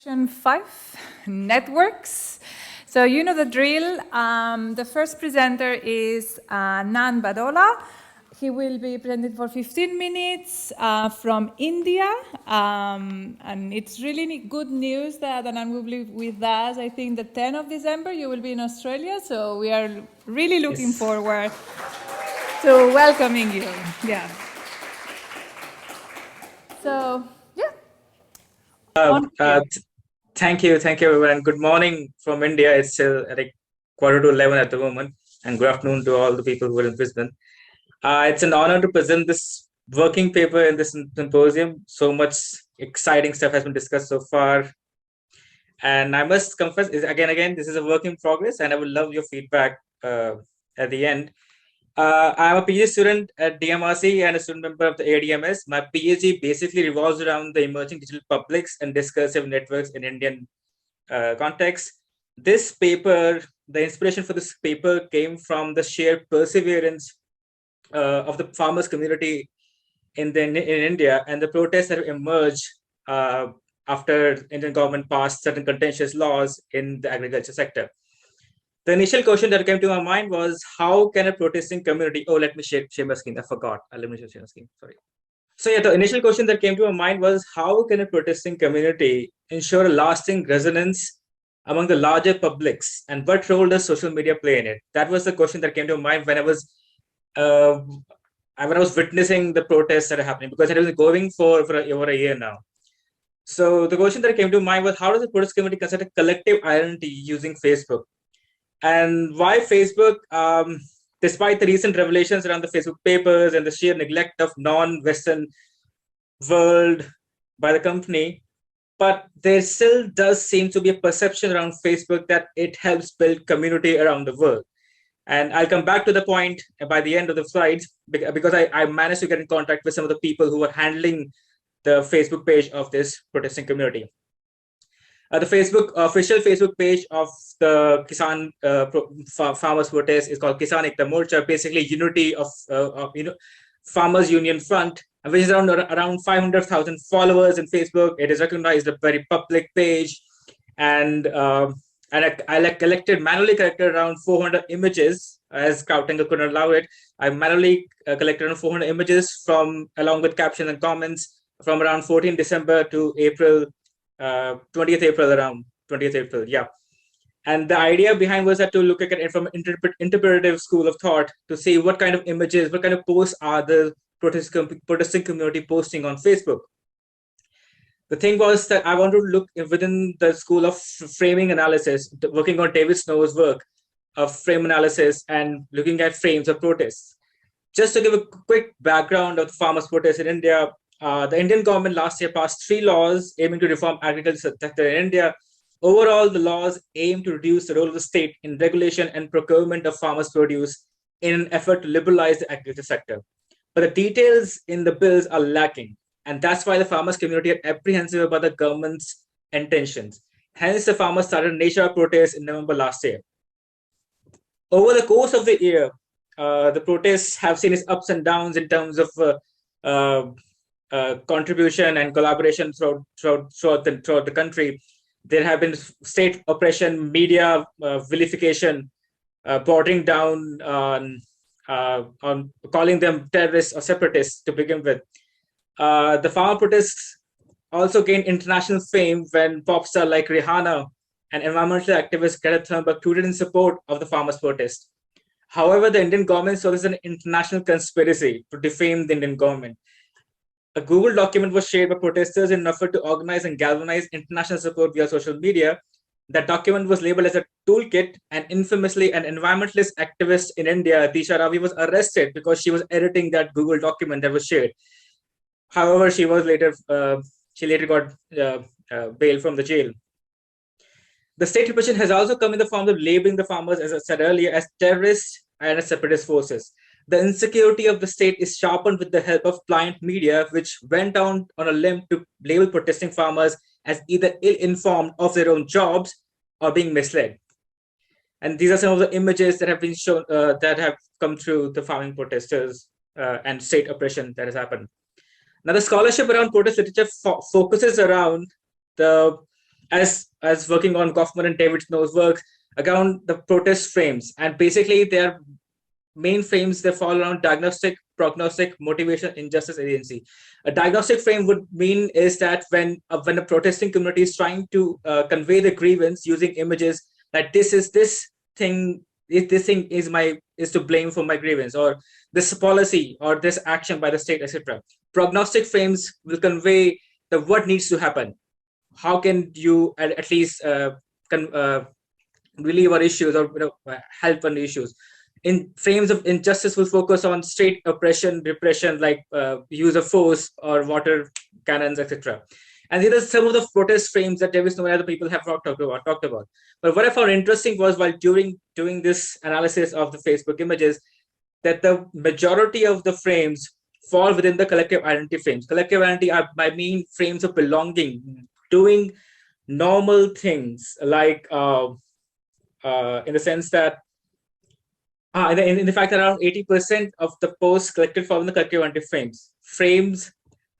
5, networks. So you know the drill. The first presenter is Anand Badola. He will be presenting for 15 minutes from India. And it's really good news that Anand will be with us. I think the 10th of December you will be in Australia. So we are really looking forward to welcoming you. Yeah. So, yeah. Thank you, everyone. Good morning from India. It's like 11:15 at the moment, and good afternoon to all the people who are in Brisbane. It's an honor to present this working paper in this symposium. So much exciting stuff has been discussed so far, and I must confess, again, this is a work in progress, and I would love your feedback at the end. I'm a PhD student at DMRC and a student member of the ADMS. My PhD basically revolves around the emerging digital publics and discursive networks in Indian context. This paper, the inspiration for this paper came from the sheer perseverance of the farmers community in India and the protests that emerged after Indian government passed certain contentious laws in the agriculture sector. The initial question that came to my mind was, how can a protesting community... Oh, let me share my screen. I forgot. Let me share my screen. Sorry. So yeah, the initial question that came to my mind was, how can a protesting community ensure a lasting resonance among the larger publics, and what role does social media play in it? That was the question that came to my mind when I was witnessing the protests that are happening, because it has been going for over a year now. So the question that came to mind was, how does the protest community consider collective identity using Facebook? And why Facebook, despite the recent revelations around the Facebook papers and the sheer neglect of non-Western world by the company, but there still does seem to be a perception around Facebook that it helps build community around the world. And I'll come back to the point by the end of the slides, because I managed to get in contact with some of the people who are handling the Facebook page of this protesting community. The official Facebook page of the Kisan farmers protest is called Kisan Ekta Morcha, basically unity of Farmers Union Front, which is around 500,000 followers in Facebook. It is recognized a very public page, and I manually collected around 400 images, as CrowdTangle couldn't allow it. I manually collected around 400 images along with captions and comments from around 14 December to April. 20th April, yeah. And the idea behind was that to look at it from an interpretive school of thought to see what kind of images, what kind of posts are the protesting community posting on Facebook. The thing was that I wanted to look within the school of framing analysis, working on David Snow's work of frame analysis and looking at frames of protests. Just to give a quick background of the farmers' protests in India, the Indian government last year passed 3 laws aiming to reform agriculture sector in India. Overall, the laws aim to reduce the role of the state in regulation and procurement of farmers' produce in an effort to liberalize the agriculture sector. But the details in the bills are lacking, and that's why the farmers' community are apprehensive about the government's intentions. Hence, the farmers started a nationwide protest in November last year. Over the course of the year, the protests have seen its ups and downs in terms of contribution and collaboration throughout the country. There have been state oppression, media vilification, bordering down on calling them terrorists or separatists to begin with. The farmer protests also gained international fame when pop stars like Rihanna and environmental activist Greta Thunberg tweeted in support of the farmers' protest. However, the Indian government saw this as an international conspiracy to defame the Indian government. A Google document was shared by protesters in an effort to organize and galvanize international support via social media. That document was labeled as a toolkit, and infamously, an environmentalist activist in India, Disha Ravi, was arrested because she was editing that Google document that was shared. However, she later got bail from the jail. The state repression has also come in the form of labeling the farmers, as I said earlier, as terrorists and as separatist forces. The insecurity of the state is sharpened with the help of pliant media, which went down on a limb to label protesting farmers as either ill-informed of their own jobs or being misled. And these are some of the images that have been shown, that have come through the farming protesters and state oppression that has happened. Now, the scholarship around protest literature focuses around the as working on Goffman and David Snow's work around the protest frames. And basically, their main frames, they fall around diagnostic, prognostic, motivation, injustice, agency. A diagnostic frame would mean is that when a protesting community is trying to convey the grievance using images, that this thing is to blame for my grievance, or this policy or this action by the state, etc. Prognostic frames will convey the what needs to happen. How can you at least relieve our issues, or help on issues? In frames of injustice will focus on state oppression, repression, like use of force or water cannons, etc. And these are some of the protest frames that Davis and other people have talked about. But what I found interesting was, while doing this analysis of the Facebook images, that the majority of the frames fall within the collective identity frames. Collective identity are, I mean, frames of belonging, doing normal things, like in the sense that in the fact that around 80% of the posts collected from the collective identity frames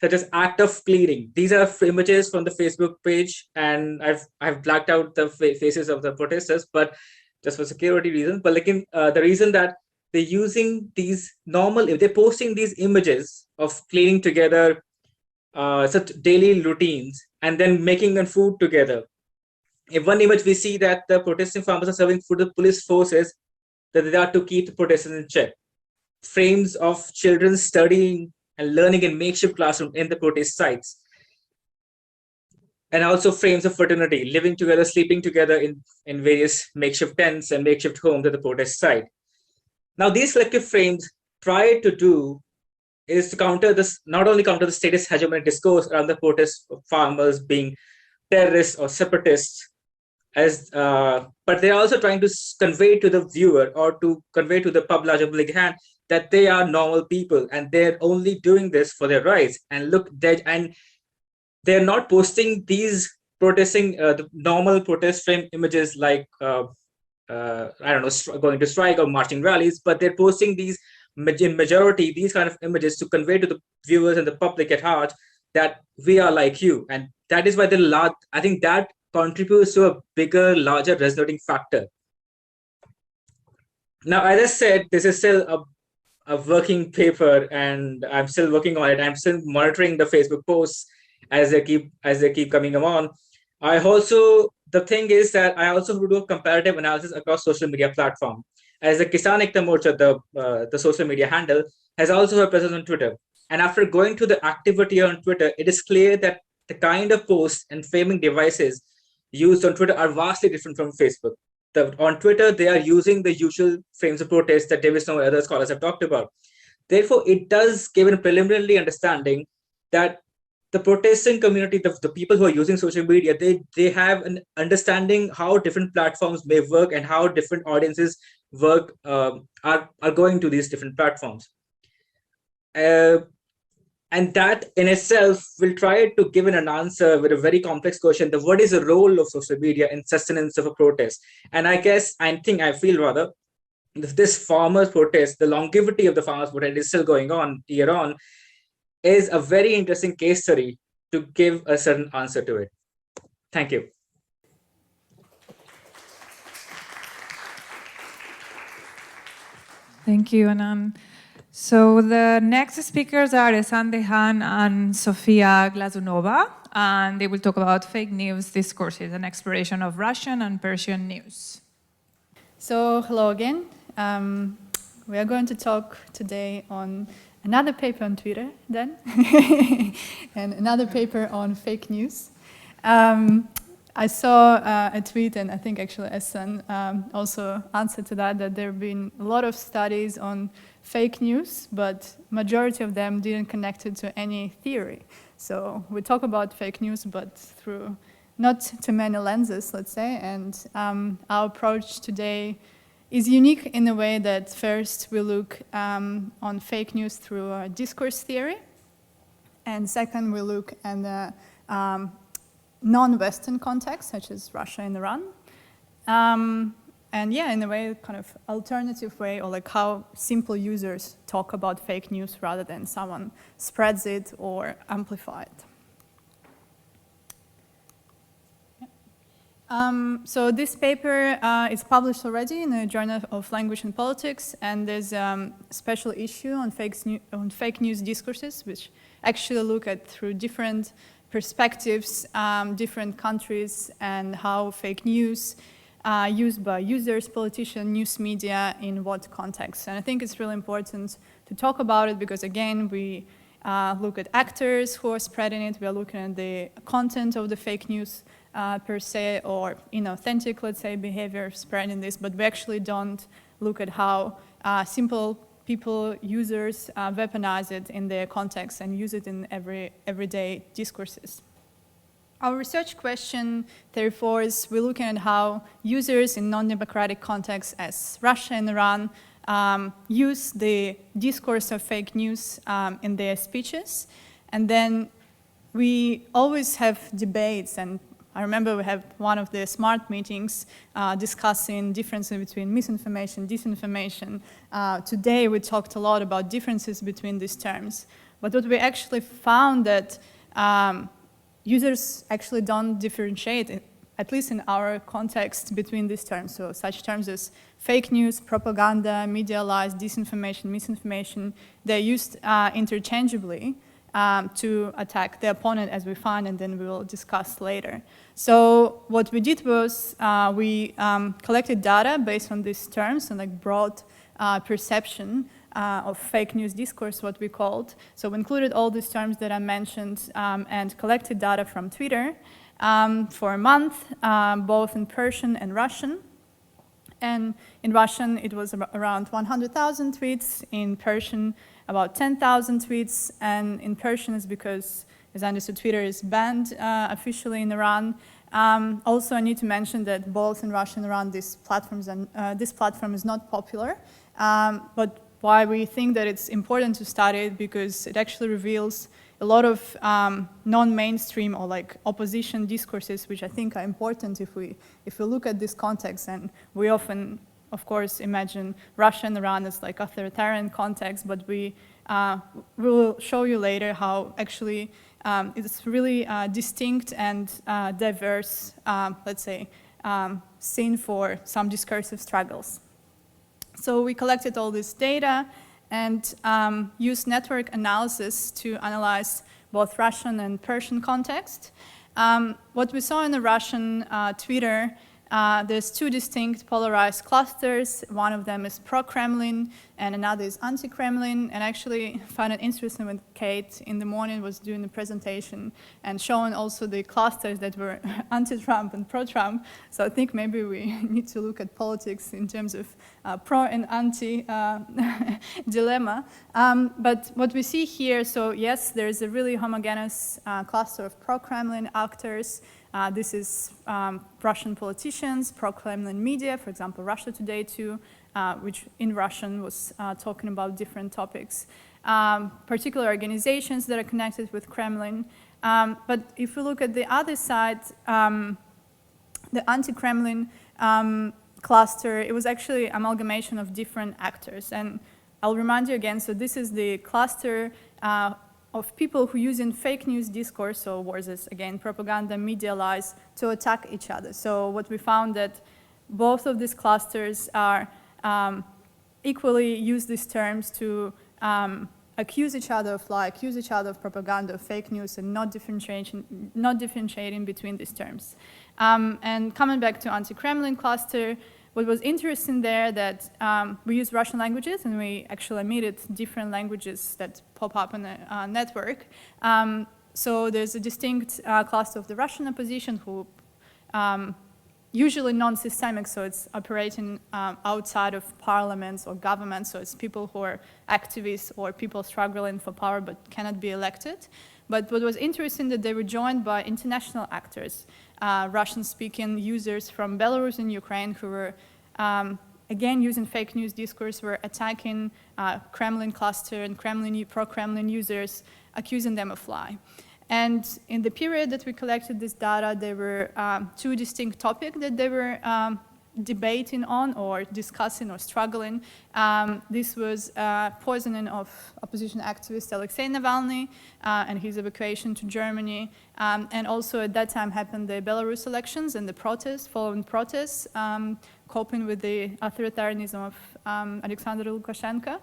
such as act of cleaning. These are images from the Facebook page, and I've blacked out the faces of the protesters, but just for security reasons. But like the reason that they're using these they're posting these images of cleaning together, such daily routines, and then making them food together. In one image, we see that the protesting farmers are serving food to the police forces that they are to keep the protesters in check. Frames of children studying and learning in makeshift classroom in the protest sites. And also frames of fraternity, living together, sleeping together in various makeshift tents and makeshift homes at the protest site. Now, these collective frames try to do is to counter this, not only counter the status hegemonic discourse around the protest farmers being terrorists or separatists, but they're also trying to convey to the viewer, or to convey to the public hand, that they are normal people and they're only doing this for their rights. And look, and they're not posting these protesting the normal protest frame images like I don't know, going to strike or marching rallies, but they're posting these in majority these kind of images to convey to the viewers and the public at heart that we are like you. And that is why I think that contributes to a bigger, larger resonating factor. Now, as I said, this is still a working paper, and I'm still working on it. I'm still monitoring the Facebook posts as they keep coming on. The thing is that I also do a comparative analysis across social media platform. As the Kisan Ekta Morcha, the social media handle, has also a presence on Twitter. And after going to the activity on Twitter, it is clear that the kind of posts and framing devices used on Twitter are vastly different from Facebook. On Twitter, they are using the usual frames of protest that Davis and other scholars have talked about. Therefore, it does give a preliminary understanding that the protesting community, the people who are using social media, they have an understanding how different platforms may work and how different audiences work, are going to these different platforms. And that in itself will try to give an answer with a very complex question: what is the role of social media in sustenance of a protest? And I feel this farmers' protest, the longevity of the farmers' protest is still going on year on, is a very interesting case study to give a certain answer to it. Thank you. Thank you, Anand. So the next speakers are Ehsan, Dehghan and Sofya Glazunova, and they will talk about fake news discourses and exploration of Russian and Persian news. So hello again. We are going to talk today on another paper on Twitter then, and another paper on fake news. I saw a tweet, and I think actually Ehsan also answered to that there have been a lot of studies on fake news, but majority of them didn't connect it to any theory. So we talk about fake news, but through not too many lenses, let's say, and our approach today is unique in the way that first we look on fake news through a discourse theory, and second we look at the non-Western context, such as Russia and Iran. And yeah, in a way, kind of alternative way, or like how simple users talk about fake news rather than someone spreads it or amplifies it. So this paper is published already in the Journal of Language and Politics, and there's a special issue on fake news discourses, which actually look at through different perspectives, different countries, and how fake news used by users, politicians, news media, in what context. And I think it's really important to talk about it because, again, we look at actors who are spreading it, we are looking at the content of the fake news per se, or inauthentic, let's say, behavior spreading this, but we actually don't look at how simple people, users, weaponize it in their context and use it in everyday discourses. Our research question, therefore, is we're looking at how users in non-democratic contexts as Russia and Iran use the discourse of fake news in their speeches. And then we always have debates, and I remember we have one of the SMART meetings discussing differences between misinformation, disinformation. Today we talked a lot about differences between these terms. But what we actually found that users actually don't differentiate, at least in our context, between these terms. So such terms as fake news, propaganda, media lies, disinformation, misinformation, they're used interchangeably to attack the opponent, as we find, and then we will discuss later. So what we did was we collected data based on these terms and like broad perception of fake news discourse, what we called. So we included all these terms that I mentioned and collected data from Twitter for a month, both in Persian and Russian. And in Russian, it was around 100,000 tweets. In Persian, about 10,000 tweets. And in Persian is because, as I understood, Twitter is banned officially in Iran. Also, I need to mention that both in Russia and Iran, this platform is not popular. But why we think that it's important to study it, because it actually reveals a lot of non-mainstream or like opposition discourses, which I think are important if we look at this context. And we often, of course, imagine Russia and Iran as like authoritarian context, but we will show you later how actually it's really distinct and diverse, let's say, scene for some discursive struggles. So we collected all this data and used network analysis to analyze both Russian and Persian context. What we saw in the Russian Twitter, there's two distinct polarized clusters. One of them is pro-Kremlin and another is anti-Kremlin. And actually found it interesting when Kate in the morning was doing the presentation and showing also the clusters that were anti-Trump and pro-Trump. So I think maybe we need to look at politics in terms of pro and anti dilemma. But what we see here, so yes, there's a really homogeneous cluster of pro-Kremlin actors. This is Russian politicians, pro-Kremlin media, for example, Russia Today too, which in Russian was talking about different topics. Particular organizations that are connected with Kremlin. But if we look at the other side, the anti-Kremlin cluster, it was actually amalgamation of different actors. And I'll remind you again, so this is the cluster of people who use in fake news discourse, so words as, again, propaganda, media lies, to attack each other. So what we found that both of these clusters are equally use these terms to accuse each other of lie, accuse each other of propaganda, of fake news, and not differentiating between these terms. And coming back to anti-Kremlin cluster, what was interesting there that we use Russian languages, and we actually omitted different languages that pop up in the network. So there's a distinct cluster of the Russian opposition who usually non-systemic, so it's operating outside of parliaments or governments, so it's people who are activists or people struggling for power but cannot be elected. But what was interesting that they were joined by international actors, Russian-speaking users from Belarus and Ukraine who were, again, using fake news discourse, were attacking Kremlin cluster and pro-Kremlin users, accusing them of lie. And in the period that we collected this data, there were two distinct topics that they were debating on or discussing or struggling. This was poisoning of opposition activist Alexei Navalny and his evacuation to Germany. And also at that time happened the Belarus elections and the protests, following protests, coping with the authoritarianism of Alexander Lukashenko.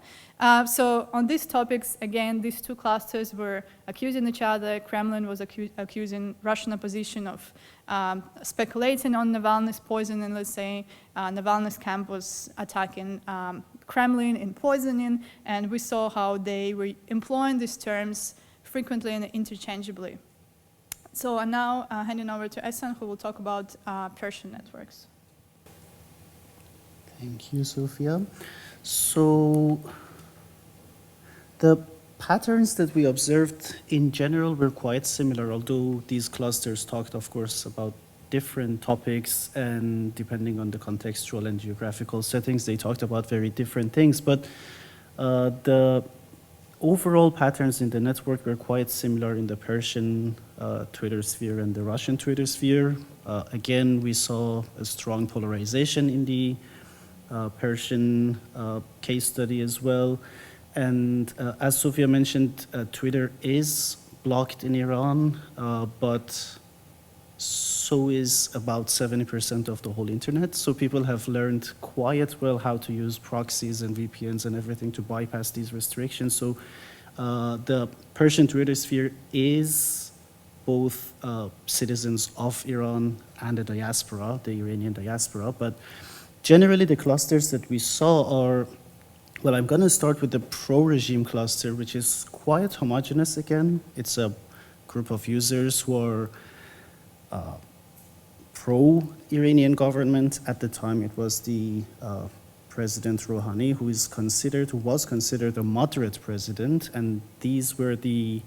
So on these topics, again, these two clusters were accusing each other. Kremlin was accusing Russian opposition of speculating on Navalny's poisoning, let's say. Navalny's camp was attacking Kremlin in poisoning, and we saw how they were employing these terms frequently and interchangeably. So I'm now handing over to Ehsan, who will talk about Persian networks. Thank you, Sofya. So the patterns that we observed in general were quite similar, although these clusters talked, of course, about different topics, and depending on the contextual and geographical settings, they talked about very different things. But the overall patterns in the network were quite similar in the Persian Twitter sphere and the Russian Twitter sphere. Again, we saw a strong polarization in the Persian case study as well. And as Sofya mentioned, Twitter is blocked in Iran, but so is about 70% of the whole internet. So people have learned quite well how to use proxies and VPNs and everything to bypass these restrictions. So the Persian Twitter sphere is both citizens of Iran and the diaspora, the Iranian diaspora. But generally, the clusters that we saw are, well, I'm going to start with the pro-regime cluster, which is quite homogeneous again. It's a group of users who are pro-Iranian government. At the time, it was the President Rouhani, who was considered a moderate president, and these were the,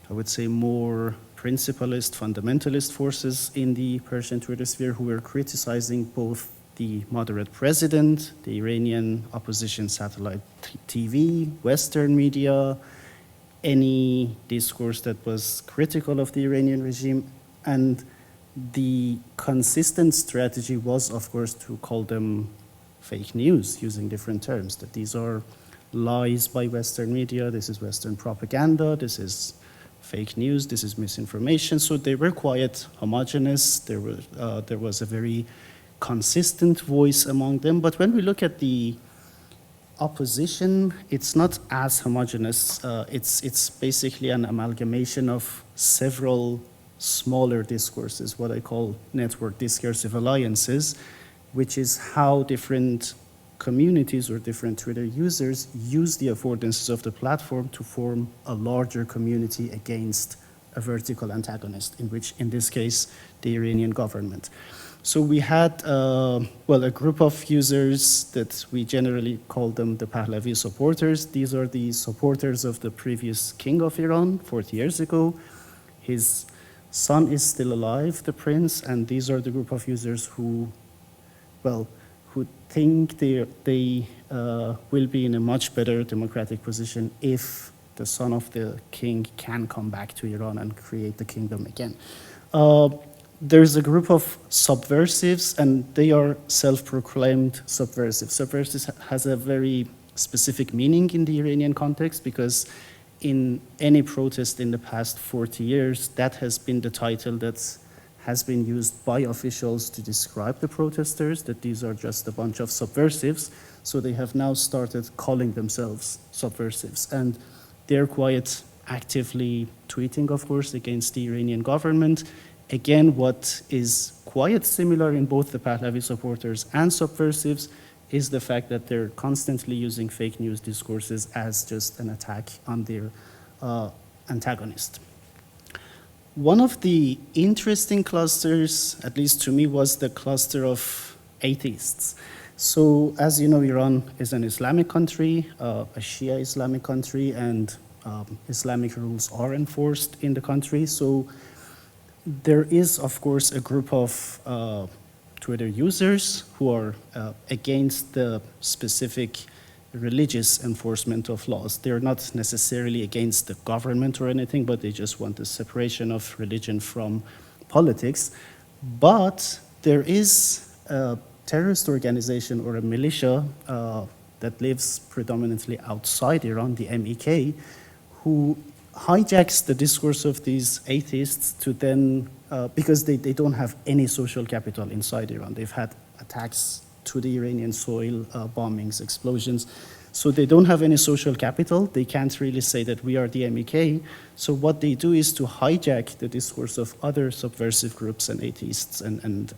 I would say, more principalist, fundamentalist forces in the Persian Twitter sphere who were criticizing both the moderate president, the Iranian opposition satellite TV, Western media, any discourse that was critical of the Iranian regime. And the consistent strategy was, of course, to call them fake news, using different terms, that these are lies by Western media, this is Western propaganda, this is fake news, this is misinformation. So they were quite homogeneous. There was a very consistent voice among them. But when we look at the opposition, it's not as homogeneous. It's basically an amalgamation of several smaller discourses, what I call network discursive alliances, which is how different communities or different Twitter users use the affordances of the platform to form a larger community against a vertical antagonist, in this case, the Iranian government. So we had, a group of users that we generally call them the Pahlavi supporters. These are the supporters of the previous king of Iran 40 years ago. His son is still alive, the prince, and these are the group of users who think they will be in a much better democratic position if the son of the king can come back to Iran and create the kingdom again. There's a group of subversives, and they are self-proclaimed subversives. Subversives has a very specific meaning in the Iranian context, because in any protest in the past 40 years, that has been the title that has been used by officials to describe the protesters, that these are just a bunch of subversives. So they have now started calling themselves subversives. And they're quite actively tweeting, of course, against the Iranian government. Again, what is quite similar in both the Pahlavi supporters and subversives is the fact that they're constantly using fake news discourses as just an attack on their antagonist. One of the interesting clusters, at least to me, was the cluster of atheists. So, as you know, Iran is an Islamic country, a Shia Islamic country, and Islamic rules are enforced in the country. So there is, of course, a group of Twitter users who are against the specific religious enforcement of laws. They're not necessarily against the government or anything, but they just want the separation of religion from politics. But there is a terrorist organization or a militia that lives predominantly outside Iran, the MEK, who hijacks the discourse of these atheists to then, because they don't have any social capital inside Iran. They've had attacks to the Iranian soil, bombings, explosions. So they don't have any social capital. They can't really say that we are the MEK. So what they do is to hijack the discourse of other subversive groups and atheists and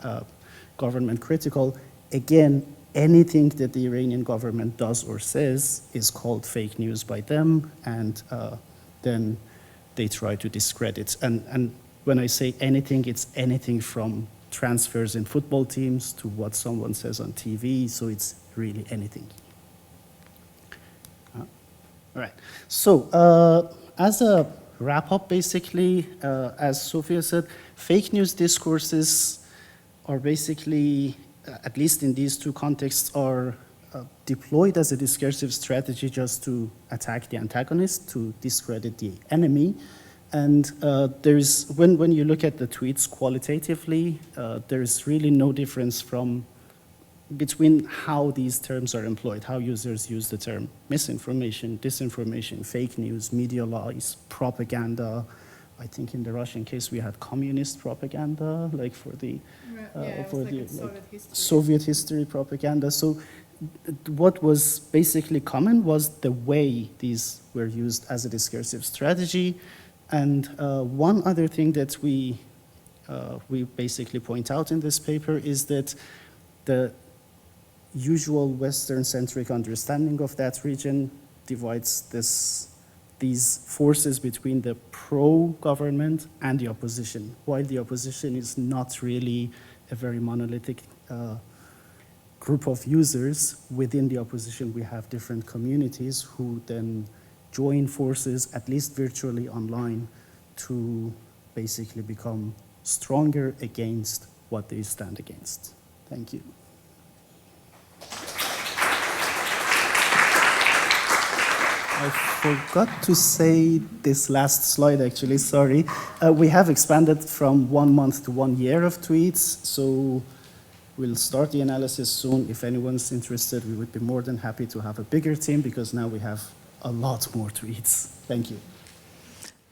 government critical. Again, anything that the Iranian government does or says is called fake news by them, and then they try to discredit. And when I say anything, it's anything from transfers in football teams to what someone says on TV, so it's really anything. All right, so as a wrap-up, basically, as Sofya said, fake news discourses are basically, at least in these two contexts, are deployed as a discursive strategy just to attack the antagonist, to discredit the enemy. And there's, when you look at the tweets qualitatively, there's really no difference between how these terms are employed, how users use the term misinformation, disinformation, fake news, media lies, propaganda. I think in the Russian case we had communist propaganda, like for the Soviet history propaganda. So what was basically common was the way these were used as a discursive strategy. And one other thing that we basically point out in this paper is that the usual Western-centric understanding of that region divides these forces between the pro-government and the opposition, while the opposition is not really a very monolithic group of users. Within the opposition, we have different communities who then join forces, at least virtually online, to basically become stronger against what they stand against. Thank you. I forgot to say this last slide, actually, sorry. We have expanded from 1 month to 1 year of tweets, so we'll start the analysis soon. If anyone's interested, we would be more than happy to have a bigger team, because now we have a lot more tweets. Thank you.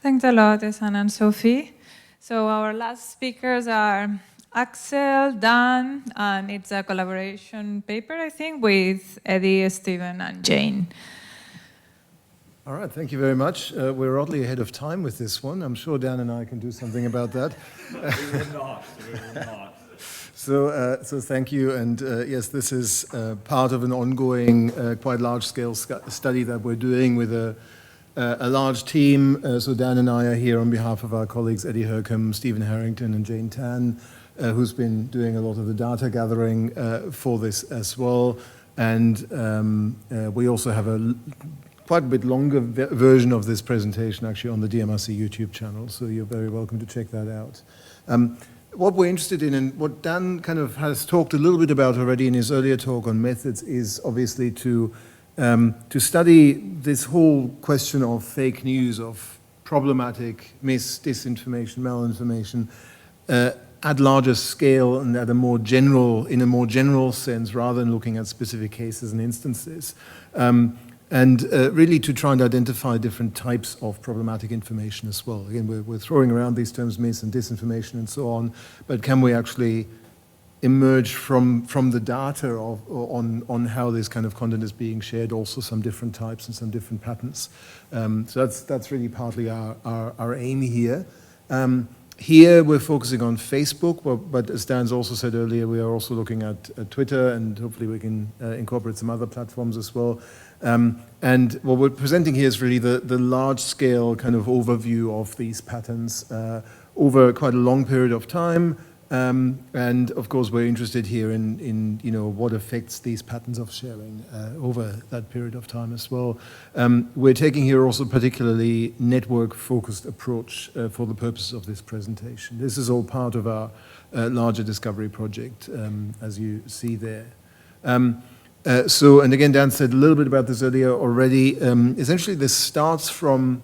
Thanks a lot, Ehsan and Sophie. So our last speakers are Axel, Dan, and it's a collaboration paper, I think, with Eddie, Stephen, and Jane. All right, thank you very much. We're oddly ahead of time with this one. I'm sure Dan and I can do something about that. We will not. So thank you. And yes, this is part of an ongoing, quite large-scale study that we're doing with a large team. So Dan and I are here on behalf of our colleagues Eddie Hurcombe, Stephen Harrington, and Jane Tan, who's been doing a lot of the data gathering for this as well. And we also have quite a bit longer version of this presentation actually on the DMRC YouTube channel, so you're very welcome to check that out. What we're interested in, and what Dan kind of has talked a little bit about already in his earlier talk on methods, is obviously to study this whole question of fake news, of problematic disinformation, malinformation, at larger scale and in a more general sense, rather than looking at specific cases and instances. And really to try and identify different types of problematic information as well. Again, we're throwing around these terms, mis and disinformation and so on, but can we actually emerge from the data on how this kind of content is being shared, also some different types and some different patterns. So that's really partly our aim here. Here we're focusing on Facebook, but as Dan's also said earlier, we are also looking at Twitter, and hopefully we can incorporate some other platforms as well. And what we're presenting here is really the large-scale kind of overview of these patterns over quite a long period of time. And of course, we're interested here in what affects these patterns of sharing over that period of time as well. We're taking here also particularly network-focused approach for the purposes of this presentation. This is all part of our larger discovery project, as you see there. And again, Dan said a little bit about this earlier already. Essentially, this starts from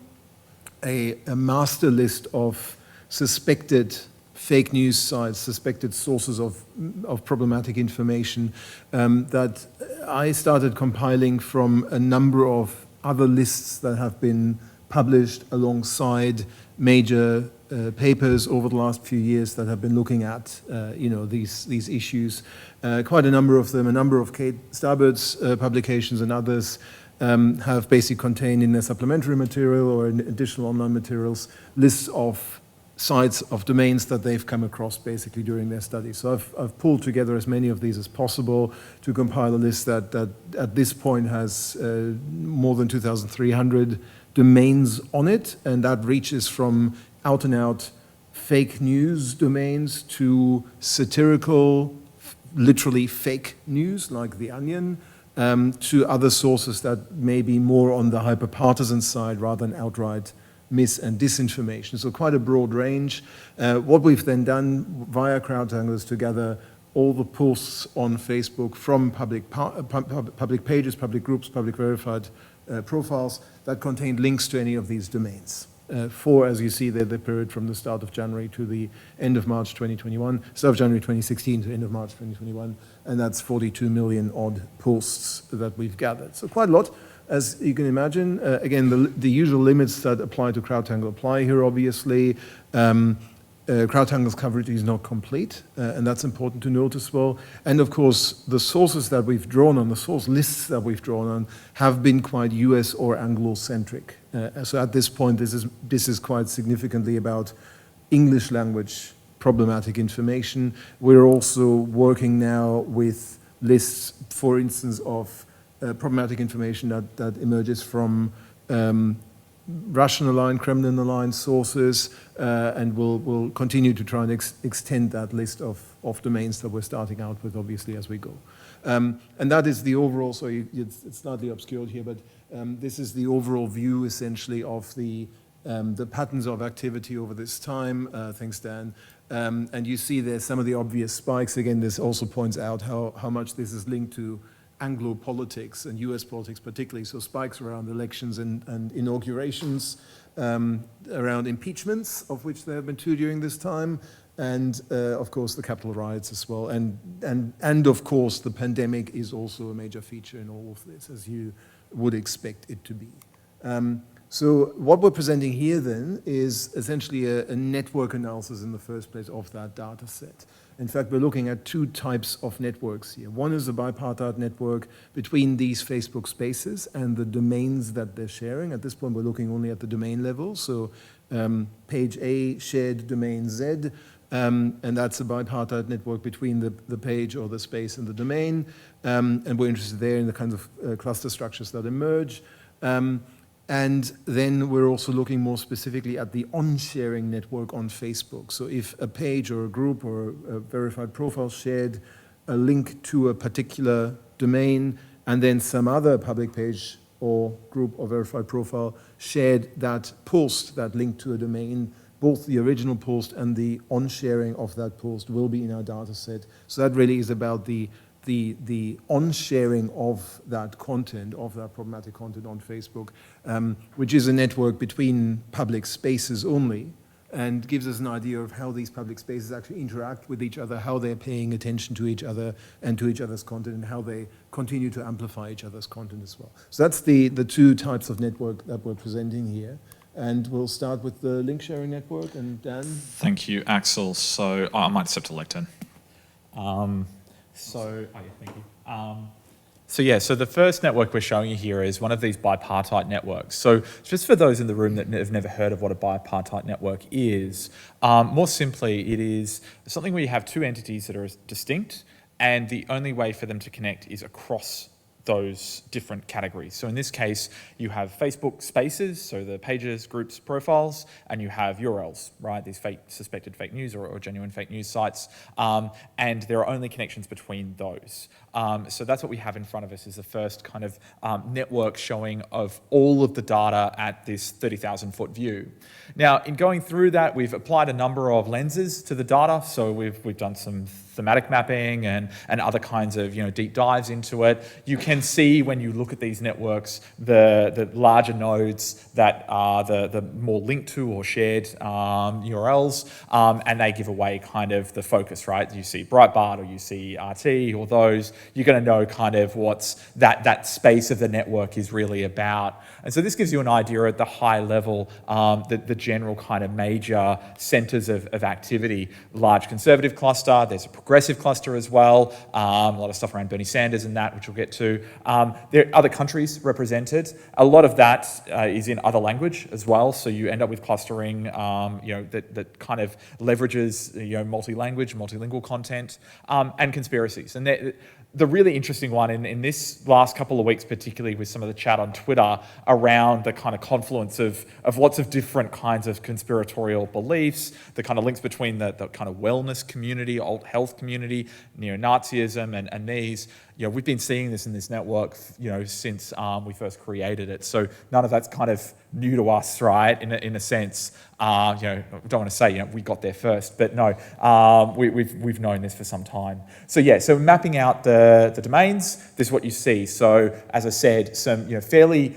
a master list of suspected fake news sites, suspected sources of problematic information, that I started compiling from a number of other lists that have been published alongside major papers over the last few years that have been looking at these issues. Quite a number of them, a number of Kate Starbird's publications and others have basically contained in their supplementary material or in additional online materials lists of sites of domains that they've come across basically during their study. So I've pulled together as many of these as possible to compile a list that at this point has more than 2,300 domains on it, and that reaches from out-and-out fake news domains to satirical, literally fake news like The Onion, to other sources that may be more on the hyper-partisan side rather than outright mis and disinformation. So quite a broad range. What we've then done via CrowdTangle is to gather all the posts on Facebook from public pages, public groups, public verified profiles that contained links to any of these domains. For, as you see there, the period from the start of January to the end of March 2021, start of January 2016 to end of March 2021, and that's 42 million odd posts that we've gathered. So quite a lot, as you can imagine. Again, the usual limits that apply to CrowdTangle apply here, obviously. CrowdTangle's coverage is not complete, and that's important to note as well. And of course, the sources that we've drawn on, the source lists that we've drawn on, have been quite US or Anglo-centric. So at this point, this is quite significantly about English language problematic information. We're also working now with lists, for instance, of problematic information that emerges from Russian-aligned, Kremlin-aligned sources, and we'll continue to try and extend that list of domains that we're starting out with, obviously, as we go. And that is the overall, so it's slightly obscured here, but this is the overall view, essentially, of the patterns of activity over this time. Thanks, Dan. And you see there some of the obvious spikes. Again, this also points out how much this is linked to Anglo politics and US politics particularly, so spikes around elections and inaugurations, around impeachments, of which there have been 2 during this time, and of course the Capitol riots as well. And of course the pandemic is also a major feature in all of this, as you would expect it to be. So what we're presenting here then is essentially a network analysis in the first place of that data set. In fact, we're looking at 2 types of networks here. One is a bipartite network between these Facebook spaces and the domains that they're sharing. At this point, we're looking only at the domain level. So page A shared domain Z, and that's a bipartite network between the page or the space and the domain. And we're interested there in the kinds of cluster structures that emerge. And then we're also looking more specifically at the on-sharing network on Facebook. So if a page or a group or a verified profile shared a link to a particular domain, and then some other public page or group or verified profile shared that post, that link to a domain, both the original post and the on-sharing of that post will be in our data set. So that really is about the on-sharing of that content, of that problematic content on Facebook, which is a network between public spaces only, and gives us an idea of how these public spaces actually interact with each other, how they're paying attention to each other and to each other's content, and how they continue to amplify each other's content as well. So that's the 2 types of network that we're presenting here. And we'll start with the link sharing network, and Dan? Thank you, Axel. So I might step to lectern. So the first network we're showing you here is one of these bipartite networks. So just for those in the room that have never heard of what a bipartite network is, more simply, it is something where you have 2 entities that are distinct, and the only way for them to connect is across those different categories. So in this case, you have Facebook spaces, so the pages, groups, profiles, and you have URLs, right? These suspected fake news or genuine fake news sites. And there are only connections between those. So that's what we have in front of us, is the first kind of network showing of all of the data at this 30,000-foot view. Now, in going through that, we've applied a number of lenses to the data. So we've done some thematic mapping and other kinds of deep dives into it. You can can see when you look at these networks, the larger nodes that are the more linked to or shared URLs, and they give away kind of the focus, right? You see Breitbart or you see RT or those, you're going to know kind of what's that space of the network is really about. And so this gives you an idea at the high level, the general kind of major centers of activity. Large conservative cluster, there's a progressive cluster as well, a lot of stuff around Bernie Sanders and that, which we'll get to. There are other countries represented. A lot of that is in other language as well, so you end up with clustering that kind of leverages multi-language, multilingual content, and conspiracies. And the really interesting one in this last couple of weeks, particularly with some of the chat on Twitter around the kind of confluence of lots of different kinds of conspiratorial beliefs, the kind of links between the kind of wellness community, alt health community, neo-Nazism, and these. We've been seeing this in this network, since we first created it. So none of that's kind of new to us, right? In a sense, I don't want to say we got there first, but no, we've known this for some time. So mapping out the domains, this is what you see. So as I said, some fairly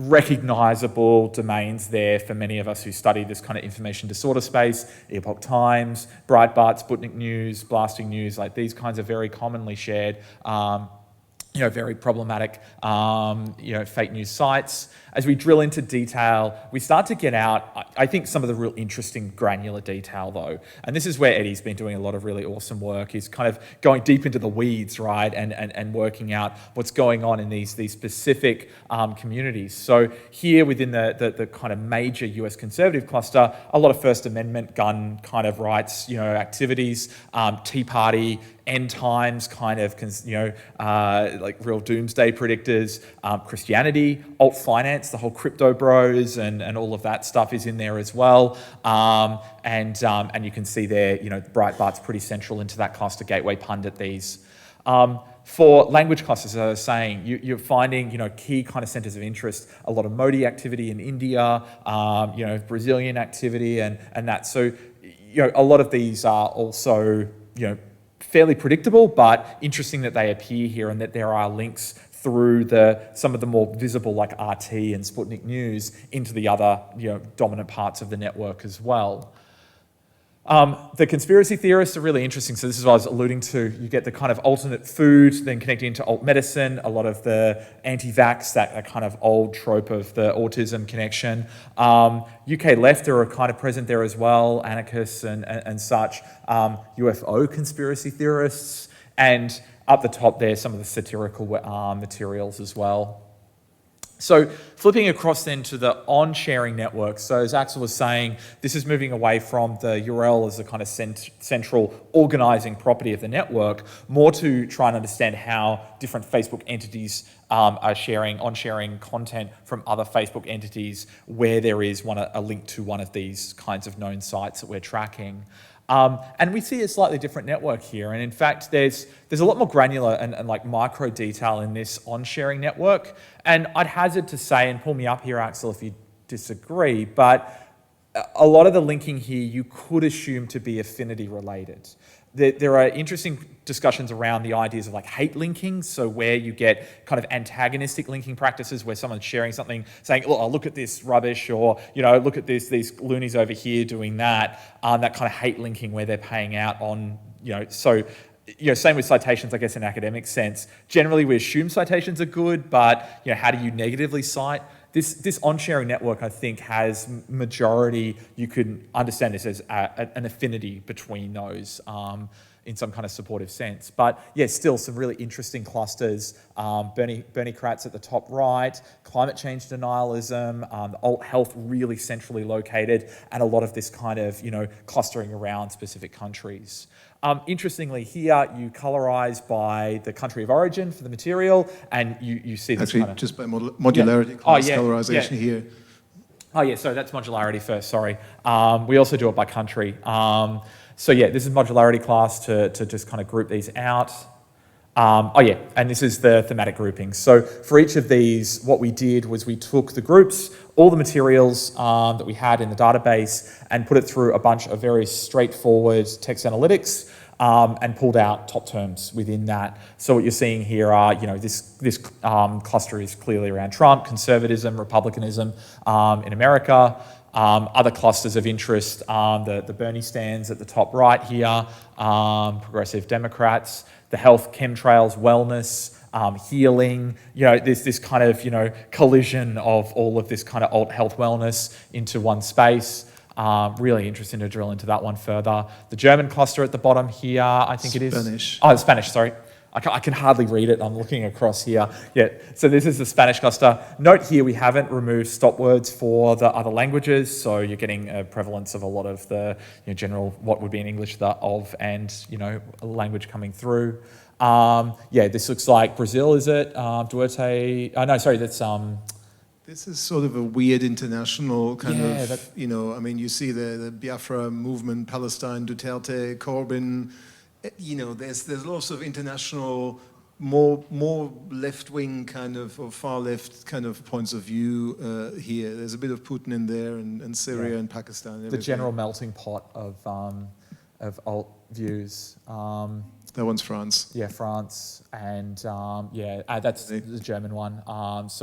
recognizable domains there for many of us who study this kind of information disorder space: Epoch Times, Breitbart, Sputnik News, Blasting News, like these kinds of very commonly shared, very problematic, fake news sites. As we drill into detail, we start to get out, I think, some of the real interesting granular detail, though. And this is where Eddie's been doing a lot of really awesome work. He's kind of going deep into the weeds, right, and working out what's going on in these specific communities. So here within the kind of major US conservative cluster, a lot of First Amendment gun kind of rights, activities, Tea Party, end times kind of, like real doomsday predictors, Christianity, alt finance, the whole crypto bros and all of that stuff is in there as well. And you can see there, Breitbart's pretty central into that cluster, Gateway Pundit, these. For language clusters, as I was saying, you're finding, key kind of centers of interest, a lot of Modi activity in India, Brazilian activity and that. So, a lot of these are also, fairly predictable, but interesting that they appear here and that there are links through some of the more visible, like RT and Sputnik News, into the other dominant parts of the network as well. The conspiracy theorists are really interesting. So this is what I was alluding to. You get the kind of alternate food, then connecting into alt medicine, a lot of the anti-vax, that kind of old trope of the autism connection. UK left are kind of present there as well, anarchists and such, UFO conspiracy theorists, and up the top there, some of the satirical materials as well. So flipping across then to the on-sharing network. So as Axel was saying, this is moving away from the URL as a kind of central organizing property of the network, more to try and understand how different Facebook entities are on-sharing content from other Facebook entities where there is a link to one of these kinds of known sites that we're tracking. And we see a slightly different network here. And in fact, there's a lot more granular and like micro detail in this on-sharing network. And I'd hazard to say, and pull me up here, Axel, if you disagree, but a lot of the linking here you could assume to be affinity related. There are interesting discussions around the ideas of like hate linking, so where you get kind of antagonistic linking practices where someone's sharing something, saying, oh, look at this rubbish, or look at these loonies over here doing that, that kind of hate linking where they're paying out on, so same with citations, I guess, in academic sense. Generally, we assume citations are good, but how do you negatively cite? This on-sharing network, I think, has majority, you could understand this as an affinity between those in some kind of supportive sense. But yeah, still some really interesting clusters. Bernie Kratz at the top right, climate change denialism, alt health really centrally located, and a lot of this kind of, clustering around specific countries. Interestingly, here you colorize by the country of origin for the material, and you see this actually kind of, just by modularity class colorization here. Oh yeah, so that's modularity first. Sorry, we also do it by country. So yeah, this is modularity class to just kind of group these out. And this is the thematic grouping. So for each of these, what we did was we took the groups, all the materials that we had in the database, and put it through a bunch of very straightforward text analytics. and pulled out top terms within that. So what you're seeing here are, this cluster is clearly around Trump, conservatism, republicanism in America. Other clusters of interest, the Bernie stands at the top right here, progressive Democrats, the health, chemtrails, wellness, healing, this kind of, collision of all of this kind of alt health wellness into one space. Really interesting to drill into that one further. The German cluster at the bottom here, I think it is. Spanish. Oh, Spanish, sorry. I can hardly read it. I'm looking across here. Yeah, so this is the Spanish cluster. Note here we haven't removed stop words for the other languages, so you're getting a prevalence of a lot of the general, what would be in English, the of and, language coming through. This looks like Brazil, is it? Duarte, no, sorry, that's... This is sort of a weird international kind of, you see the Biafra movement, Palestine, Duterte, Corbyn, there's lots of international, more left-wing kind of, or far-left kind of points of view here. There's a bit of Putin in there and Syria and Pakistan. And the general melting pot of alt views. That one's France. Yeah, France, and that's the German one.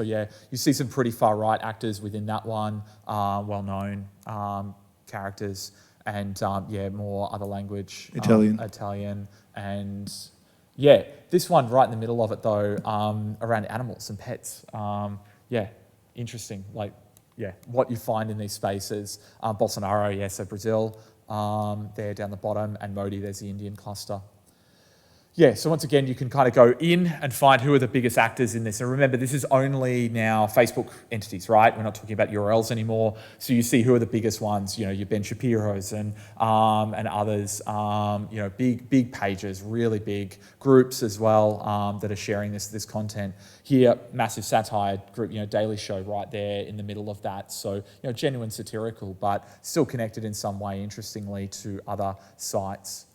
You see some pretty far-right actors within that one, well-known characters, and more other language. Italian, and this one right in the middle of it though, around animals and pets. Interesting, what you find in these spaces. Bolsonaro, so Brazil, there down the bottom, and Modi, there's the Indian cluster. So once again, you can kind of go in and find who are the biggest actors in this. And remember, this is only now Facebook entities, right? We're not talking about URLs anymore. So you see who are the biggest ones, your Ben Shapiro's and others, big pages, really big groups as well that are sharing this content. Here, massive satire group, Daily Show right there in the middle of that. So, genuine satirical, but still connected in some way, interestingly, to other sites.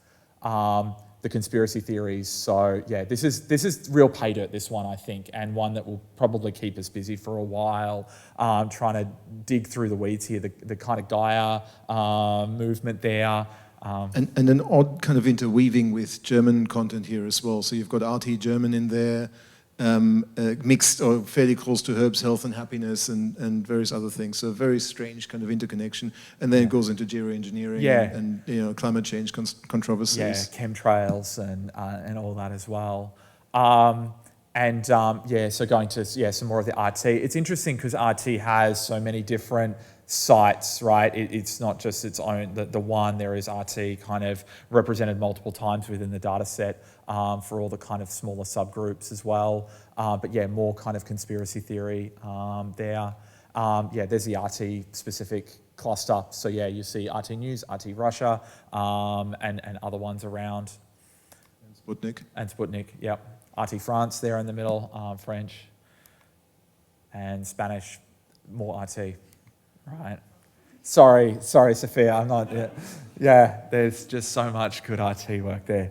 The conspiracy theories. So this is real pay dirt, this one, I think, and one that will probably keep us busy for a while, trying to dig through the weeds here, the kind of Gaia movement there. And an odd kind of interweaving with German content here as well. So you've got RT German in there, mixed or fairly close to Herb's Health and Happiness and various other things. So a very strange kind of interconnection. And then it goes into geoengineering and climate change controversies. Yeah, chemtrails and all that as well. So going to some more of the RT. It's interesting because RT has so many different sites, right? It's not just its own, the one. There is RT kind of represented multiple times within the data set for all the kind of smaller subgroups as well. More kind of conspiracy theory there. There's the RT specific cluster. So you see RT News, RT Russia, and other ones around. And Sputnik, yep. RT France there in the middle, French. And Spanish, more RT. Right. Sorry, Sofya, I'm not. There's just so much good RT work there.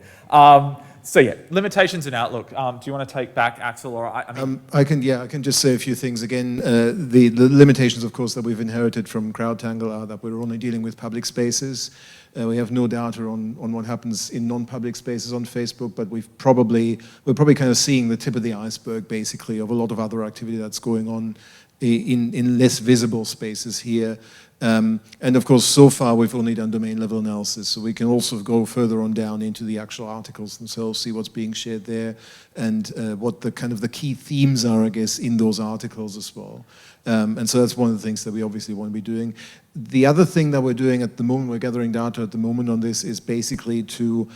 Limitations and outlook. Do you want to take back, Axel, or I can just say a few things again. The limitations, of course, that we've inherited from CrowdTangle are that we're only dealing with public spaces. We have no data on what happens in non-public spaces on Facebook, but we're probably kind of seeing the tip of the iceberg, basically, of a lot of other activity that's going on in less visible spaces here. And of course, so far we've only done domain level analysis, so we can also go further on down into the actual articles themselves, see what's being shared there, and what the kind of the key themes are, I guess, in those articles as well. And so that's one of the things that we obviously want to be doing. The other thing that we're doing at the moment, we're gathering data at the moment on this, is basically to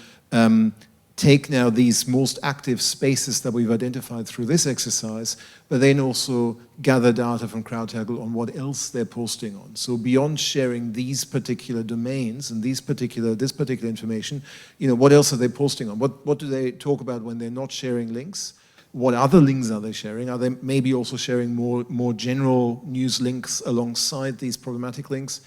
take now these most active spaces that we've identified through this exercise, but then also gather data from CrowdTangle on what else they're posting on. So beyond sharing these particular domains and this particular information, what else are they posting on? What do they talk about when they're not sharing links? What other links are they sharing? Are they maybe also sharing more general news links alongside these problematic links?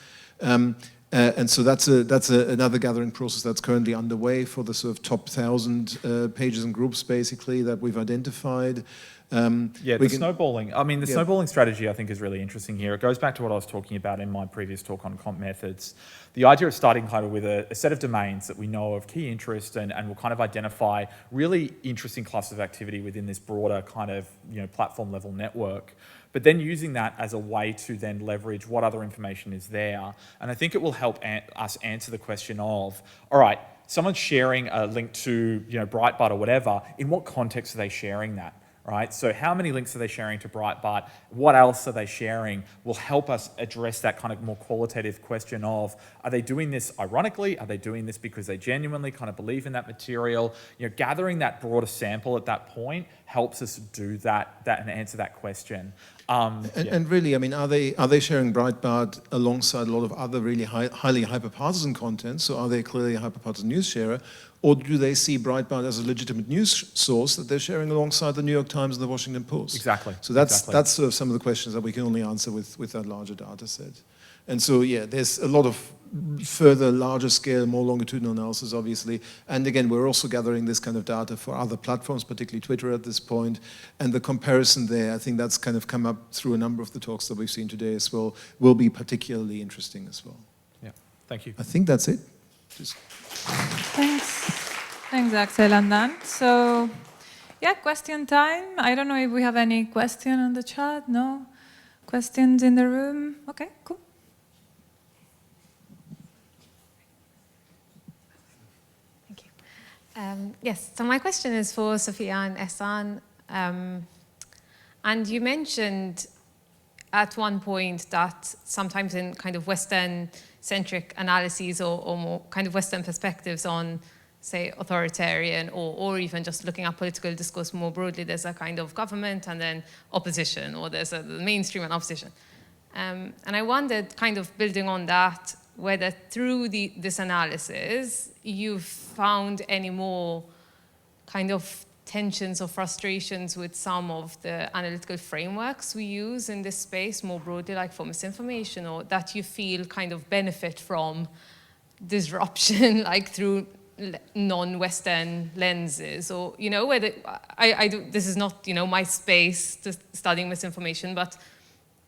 And so that's another gathering process that's currently underway for the sort of top 1,000 pages and groups, basically, that we've identified. Snowballing. I mean, the snowballing strategy, I think, is really interesting here. It goes back to what I was talking about in my previous talk on comp methods. The idea of starting kind of with a set of domains that we know of key interest and will kind of identify really interesting clusters of activity within this broader kind of, platform level network. But then using that as a way to then leverage what other information is there. And I think it will help us answer the question of, all right, someone's sharing a link to, Breitbart or whatever, in what context are they sharing that? Right? So how many links are they sharing to Breitbart? What else are they sharing? Will help us address that kind of more qualitative question of, are they doing this ironically? Are they doing this because they genuinely kind of believe in that material? Gathering that broader sample at that point helps us do that and answer that question. And really, I mean, are they sharing Breitbart alongside a lot of other really highly hyperpartisan content? So are they clearly a hyperpartisan news sharer? Or do they see Breitbart as a legitimate news source that they're sharing alongside the New York Times and the Washington Post? Exactly. So that's sort of some of the questions that we can only answer with that larger data set. And so, there's a lot of further larger scale, more longitudinal analysis, obviously. And again, we're also gathering this kind of data for other platforms, particularly Twitter at this point. And the comparison there, I think that's kind of come up through a number of the talks that we've seen today as well, will be particularly interesting as well. Yeah, thank you. I think that's it. Thanks. Thanks, Axel and Dan. So, question time. I don't know if we have any question on the chat. No? Questions in the room? Okay, cool. Thank you. Yes, so my question is for Sofya and Ehsan. And you mentioned at one point that sometimes in kind of Western-centric analyses or more kind of Western perspectives on, say, authoritarian or even just looking at political discourse more broadly, there's a kind of government and then opposition, or there's a mainstream and opposition. And I wondered, kind of building on that, whether through this analysis you've found any more kind of tensions or frustrations with some of the analytical frameworks we use in this space more broadly, like for misinformation, or that you feel kind of benefit from disruption, like through non-Western lenses, or, whether I do, this is not, my space to studying misinformation, but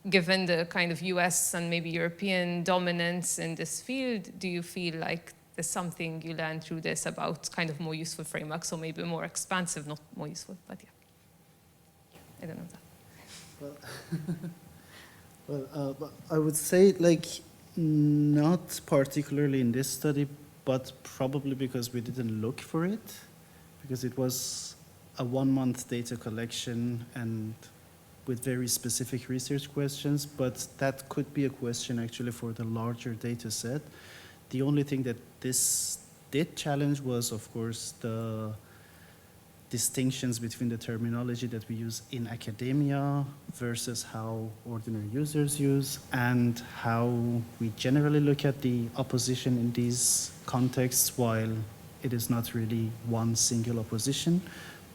given the kind of US and maybe European dominance in this field, do you feel like there's something you learn through this about kind of more useful frameworks, or maybe more expansive, not more useful, but I don't know that. Well, I would say, not particularly in this study, but probably because we didn't look for it, because it was a 1-month data collection and with very specific research questions, but that could be a question actually for the larger data set. The only thing that this did challenge was, of course, the distinctions between the terminology that we use in academia versus how ordinary users use, and how we generally look at the opposition in these contexts, while it is not really one single opposition.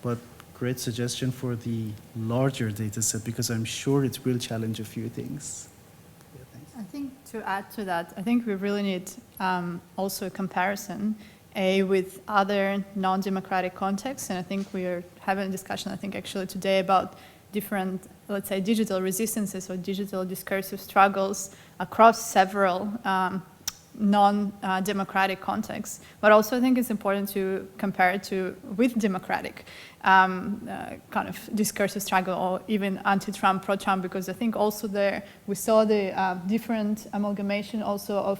But great suggestion for the larger data set, because I'm sure it will challenge a few things. Yeah, thanks. I think to add to that, I think we really need also a comparison with other non-democratic contexts, and I think we are having a discussion, I think actually today, about different, let's say, digital resistances or digital discursive struggles across several non-democratic contexts. But also I think it's important to compare it with democratic kind of discursive struggle, or even anti-Trump, pro-Trump, because I think also there we saw the different amalgamation also of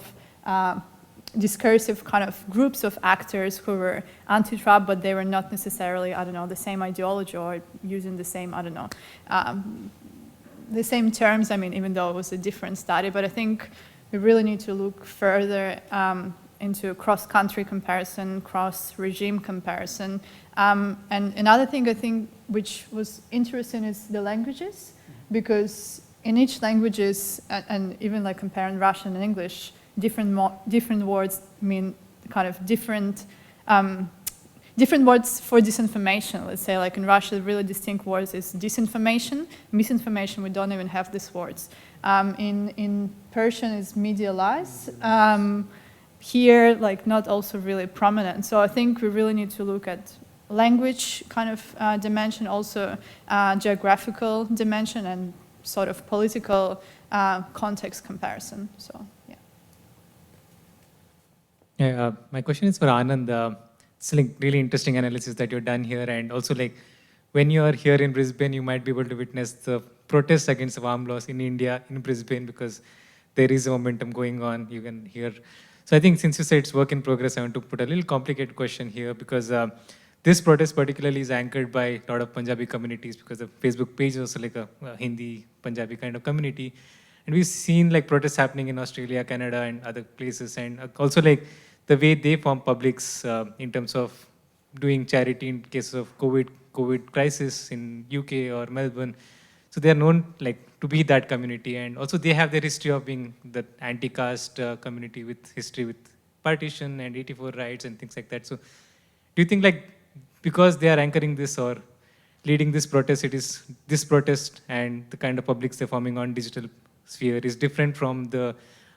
discursive kind of groups of actors who were anti-Trump, but they were not necessarily, the same ideology or using the same, the same terms, even though it was a different study. But I think we really need to look further into cross-country comparison, cross-regime comparison. And another thing I think which was interesting is the languages, because in each languages, and even like comparing Russian and English, different words mean kind of different words for disinformation. Let's say, like in Russia, really distinct words is disinformation, misinformation. We don't even have these words. In Persian is medialized. Here, like, not also really prominent. So I think we really need to look at language kind of dimension, also geographical dimension, and sort of political context comparison. So, yeah. Yeah, my question is for Anand. It's like really interesting analysis that you've done here, and also like when you are here in Brisbane, you might be able to witness the protests against farm laws in India, in Brisbane, because there is a momentum going on. You can hear. So I think since you said it's work in progress, I want to put a little complicated question here, because this protest particularly is anchored by a lot of Punjabi communities, because the Facebook page is also like a Hindi Punjabi kind of community. And we've seen like protests happening in Australia, Canada, and other places, and also like the way they form publics in terms of doing charity in case of COVID crisis in UK or Melbourne. So they are known like to be that community, and also they have their history of being the anti-caste community with history with partition and 84 rights and things like that. So do you think like because they are anchoring this or leading this protest, it is this protest and the kind of publics they're forming on digital sphere is different from the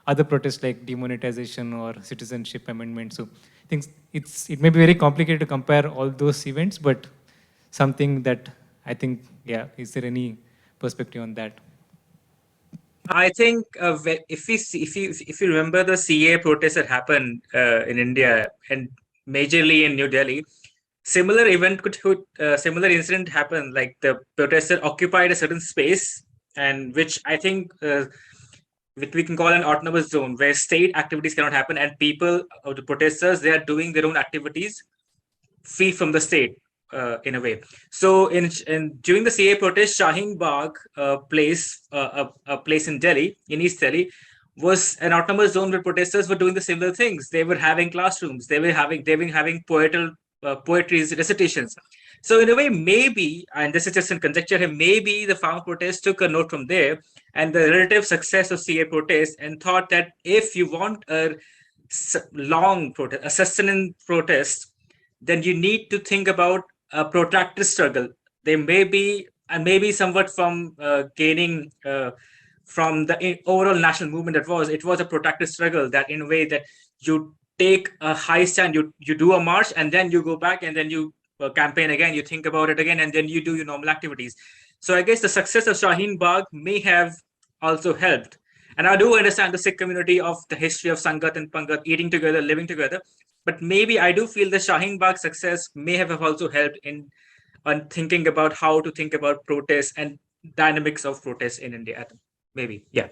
other protests like demonetization or citizenship amendment? So I think it may be very complicated to compare all those events, but something that I think, yeah, is there any perspective on that? I think if you remember the CA protests that happened in India and majorly in New Delhi, similar incident happened. Like the protester occupied a certain space, and which I think we can call an autonomous zone where state activities cannot happen, and people or the protesters, they are doing their own activities free from the state. In a way, so during the CA protest, Shaheen Bagh place, a place in Delhi, in East Delhi, was an autonomous zone where protesters were doing the similar things. They were having classrooms. They were having poetry recitations. So in a way, maybe, and this is just a conjecture here, maybe the farm protest took a note from there and the relative success of CA protest, and thought that if you want a long protest, a sustained protest, then you need to think about a protracted struggle. There may be, and maybe somewhat from gaining from the overall national movement, it was a protracted struggle, that in a way that you take a high stand, you do a march, and then you go back, and then you campaign again, you think about it again, and then you do your normal activities. So I guess the success of Shaheen Bagh may have also helped. And I do understand the Sikh community of the history of Sangat and Pangat, eating together, living together. But maybe I do feel the Shaheen Bagh success may have also helped on thinking about how to think about protests and dynamics of protests in India. Maybe, yeah.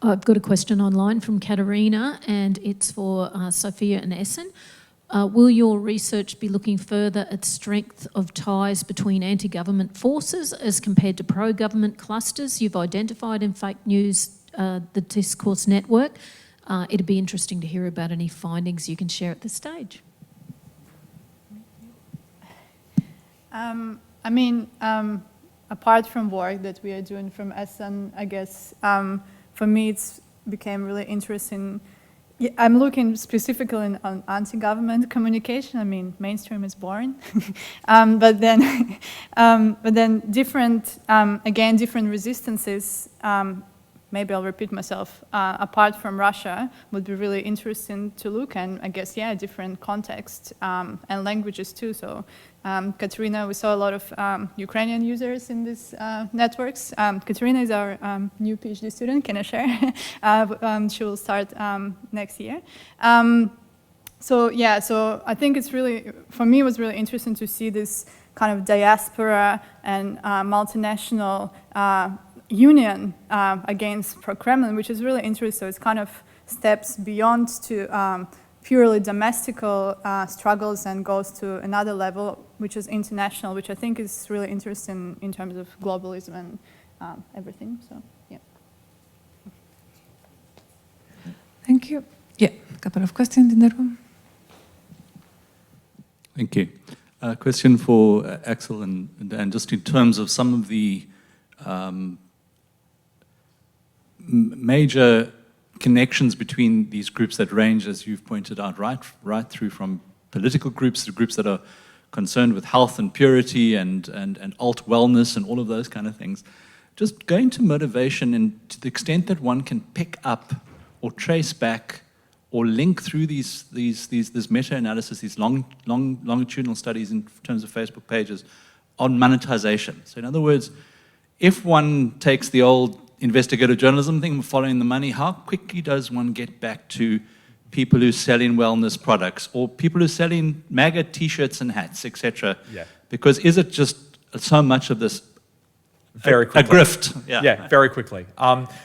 I've got a question online from Katerina, and it's for Sofya and Ehsan. Will your research be looking further at strength of ties between anti-government forces as compared to pro-government clusters you've identified in fake news, the Discourse network? It'd be interesting to hear about any findings you can share at this stage. I mean, apart from work that we are doing from Ehsan, I guess, for me it's became really interesting. Yeah, I'm looking specifically on anti-government communication. I mean, mainstream is boring, but then different, again, different resistances. Maybe I'll repeat myself. Apart from Russia, would be really interesting to look, and I guess, yeah, different context and languages too. So, Katerina, we saw a lot of Ukrainian users in these networks. Katerina is our new PhD student. Can I share? She will start next year. So yeah, so I think it's really, for me, it was really interesting to see this kind of diaspora and multinational union against pro-Kremlin, which is really interesting. So it's kind of steps beyond to purely domestical struggles and goes to another level, which is international, which I think is really interesting in terms of globalism and everything. So, yeah. Thank you. Yeah, a couple of questions in the room. Thank you. Question for Axel and just in terms of some of the major connections between these groups that range, as you've pointed out, right through from political groups to groups that are concerned with health and purity and alt wellness and all of those kind of things. just going to motivation, and to the extent that one can pick up or trace back or link through this meta-analysis, these longitudinal studies in terms of Facebook pages on monetization. So in other words, if one takes the old investigative journalism thing, following the money, how quickly does one get back to people who sell in wellness products or people who sell in MAGA t-shirts and hats, etc.? Yeah. Because is it just so much of this very quickly. A grift? Yeah, very quickly.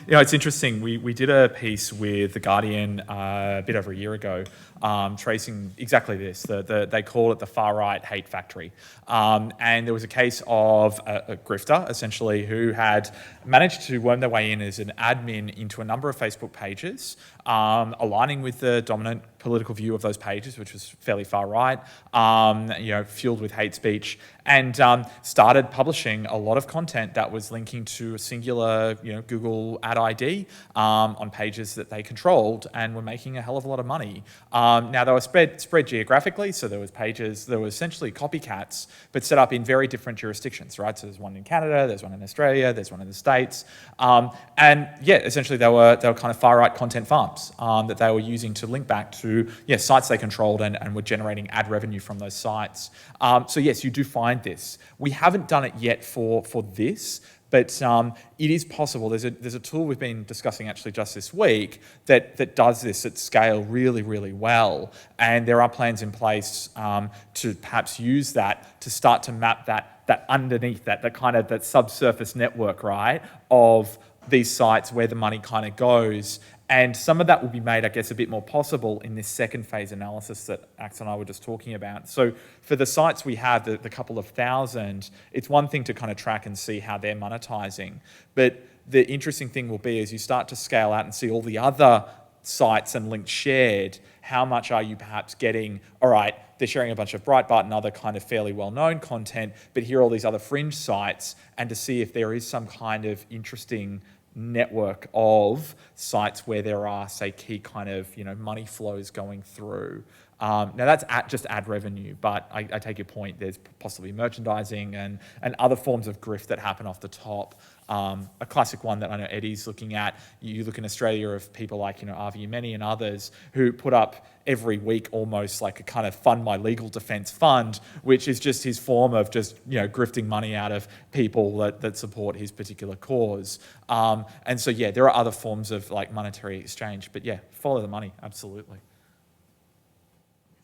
It's interesting. We did a piece with The Guardian a bit over a year ago, tracing exactly this. They call it the far-right hate factory. And there was a case of a grifter, essentially, who had managed to worm their way in as an admin into a number of Facebook pages, aligning with the dominant political view of those pages, which was fairly far right, fueled with hate speech, and started publishing a lot of content that was linking to a singular, Google ad ID on pages that they controlled, and were making a hell of a lot of money. Now they were spread geographically, so there were essentially copycats, but set up in very different jurisdictions, right? So there's one in Canada, there's one in Australia, there's one in the States, essentially they were kind of far right content farms that they were using to link back to sites they controlled and were generating ad revenue from those sites. So yes, you do find this. We haven't done it yet for this, but it is possible. There's a tool we've been discussing actually just this week that does this at scale really, really well. And there are plans in place to perhaps use that to start to map that underneath that subsurface network, right, of these sites where the money kind of goes. And some of that will be made, I guess, a bit more possible in this second phase analysis that Axel and I were just talking about. So for the sites we have, the couple of thousand, it's one thing to kind of track and see how they're monetizing. But the interesting thing will be as you start to scale out and see all the other sites and links shared, how much are you perhaps getting, all right, they're sharing a bunch of Breitbart and other kind of fairly well-known content, but here are all these other fringe sites, and to see if there is some kind of interesting network of sites where there are, say, key kind of money flows going through. Now that's just ad revenue, but I take your point. There's possibly merchandising and other forms of grift that happen off the top. A classic one that I know Eddie's looking at. You look in Australia of people like Avi Yemeni and others who put up every week almost like a kind of fund my legal defense fund, which is just his form of just grifting money out of people that support his particular cause. And so there are other forms of like monetary exchange, but follow the money, absolutely.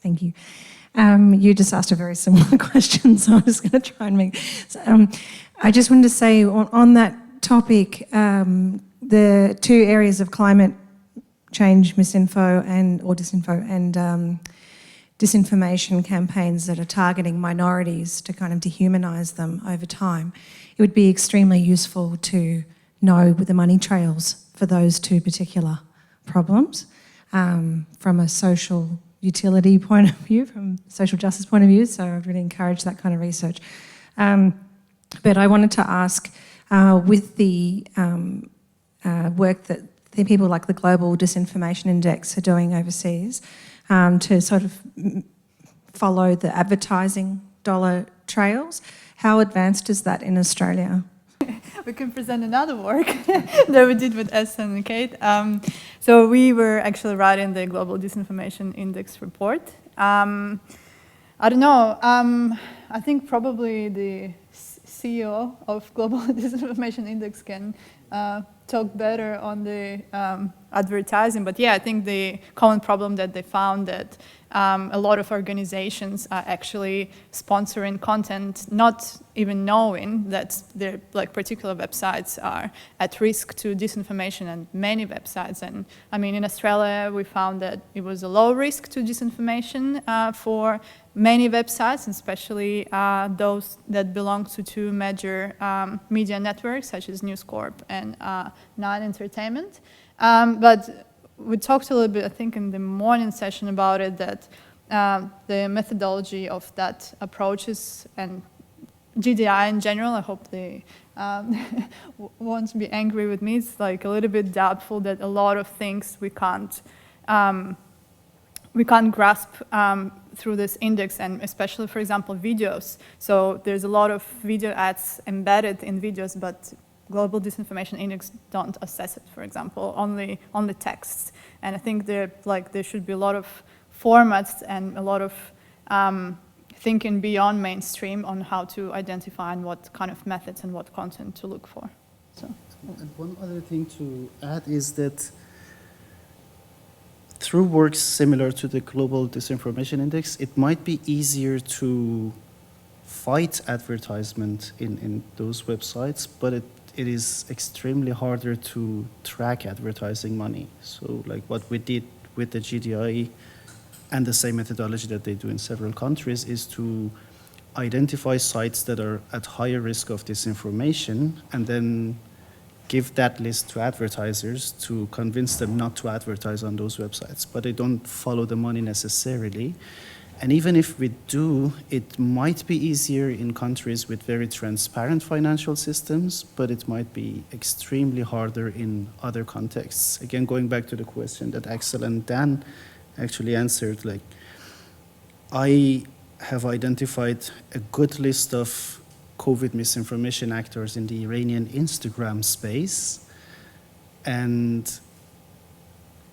Thank you. You just asked a very similar question, so I'm just going to try and make... I just wanted to say on that topic, the two areas of climate change misinfo or disinfo and disinformation campaigns that are targeting minorities to kind of dehumanize them over time, it would be extremely useful to know the money trails for those two particular problems from a social utility point of view, from social justice point of view, so I'd really encourage that kind of research. But I wanted to ask, with the work that the people like the Global Disinformation Index are doing overseas, to sort of follow the advertising dollar trails, how advanced is that in Australia? We can present another work that we did with Ehsan and Kate. So we were actually writing the Global Disinformation Index report. I don't know, I think probably the CEO of Global Disinformation Index can talk better on the advertising, but I think the common problem that they found that a lot of organizations are actually sponsoring content, not even knowing that their particular websites are at risk to disinformation, and many websites. And I mean, in Australia, we found that it was a low risk to disinformation for many websites, especially those that belong to two major media networks, such as News Corp and Nine Entertainment. But we talked a little bit, I think, in the morning session about it, that the methodology of that approach is, and GDI in general, I hope they won't be angry with me, it's like a little bit doubtful that a lot of things we can't grasp through this index, and especially, for example, videos. So there's a lot of video ads embedded in videos, but Global Disinformation Index don't assess it, for example, only texts. And I think there should be a lot of formats and a lot of thinking beyond mainstream on how to identify and what kind of methods and what content to look for. So. And one other thing to add is that through works similar to the Global Disinformation Index, it might be easier to fight advertisement in those websites, but it is extremely harder to track advertising money. So like what we did with the GDI and the same methodology that they do in several countries is to identify sites that are at higher risk of disinformation and then give that list to advertisers to convince them not to advertise on those websites. But they don't follow the money necessarily. And even if we do, it might be easier in countries with very transparent financial systems, but it might be extremely harder in other contexts. Again, going back to the question that Axel and Dan actually answered, like, I have identified a good list of COVID misinformation actors in the Iranian Instagram space, and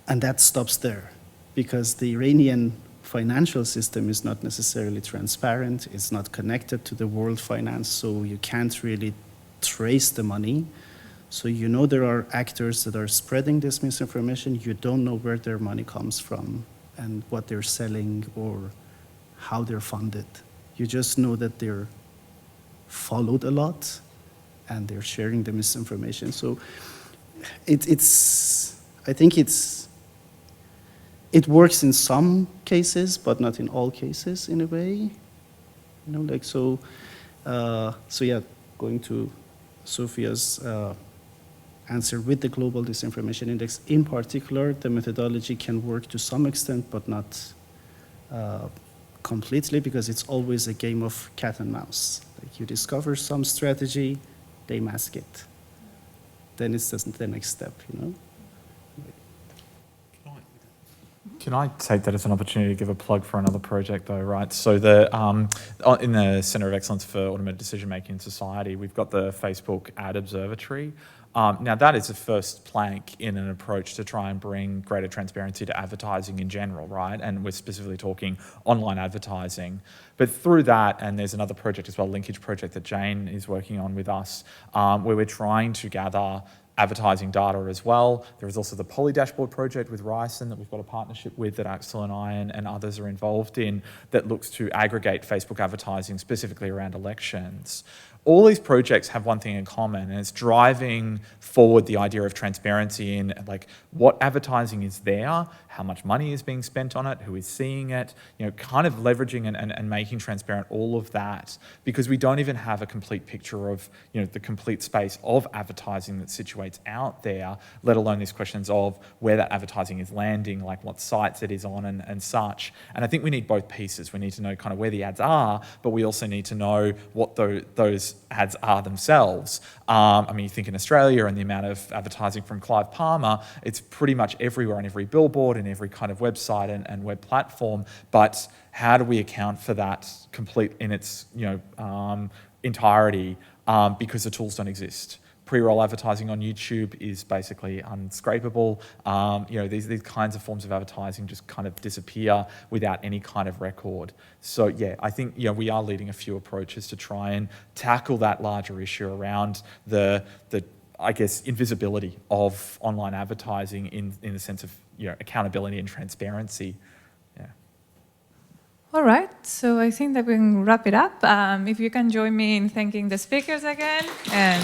that stops there, because the Iranian financial system is not necessarily transparent, it's not connected to the world finance, so you can't really trace the money. So you know there are actors that are spreading this misinformation, you don't know where their money comes from and what they're selling or how they're funded. You just know that they're followed a lot and they're sharing the misinformation. So I think it works in some cases, but not in all cases in a way. So yeah, going to Sofya's answer with the Global Disinformation Index in particular, the methodology can work to some extent, but not completely, because it's always a game of cat and mouse. Like you discover some strategy, they mask it. Then it's just the next step, Can I take that as an opportunity to give a plug for another project though, right? So in the Centre of Excellence for Automated Decision Making in Society, we've got the Facebook Ad Observatory. Now that is the first plank in an approach to try and bring greater transparency to advertising in general, right? And we're specifically talking online advertising. But through that, and there's another project as well, linkage project that Jane is working on with us, where we're trying to gather advertising data as well. There is also the Poly Dashboard project with Ryson that we've got a partnership with that Axel and I and others are involved in that looks to aggregate Facebook advertising specifically around elections. All these projects have one thing in common, and it's driving forward the idea of transparency in like what advertising is there, how much money is being spent on it, who is seeing it, kind of leveraging and making transparent all of that, because we don't even have a complete picture of, the complete space of advertising that situates out there, let alone these questions of where that advertising is landing, like what sites it is on and such. And I think we need both pieces. We need to know kind of where the ads are, but we also need to know what those ads are themselves. You think in Australia and the amount of advertising from Clive Palmer, it's pretty much everywhere on every billboard and every kind of website and web platform. But how do we account for that complete in its entirety? Because the tools don't exist. Pre-roll advertising on YouTube is basically unscrapable. These kinds of forms of advertising just kind of disappear without any kind of record. So yeah, I think we are leading a few approaches to try and tackle that larger issue around the invisibility of online advertising in the sense of accountability and transparency. Yeah. All right, so I think that we can wrap it up. If you can join me in thanking the speakers again. And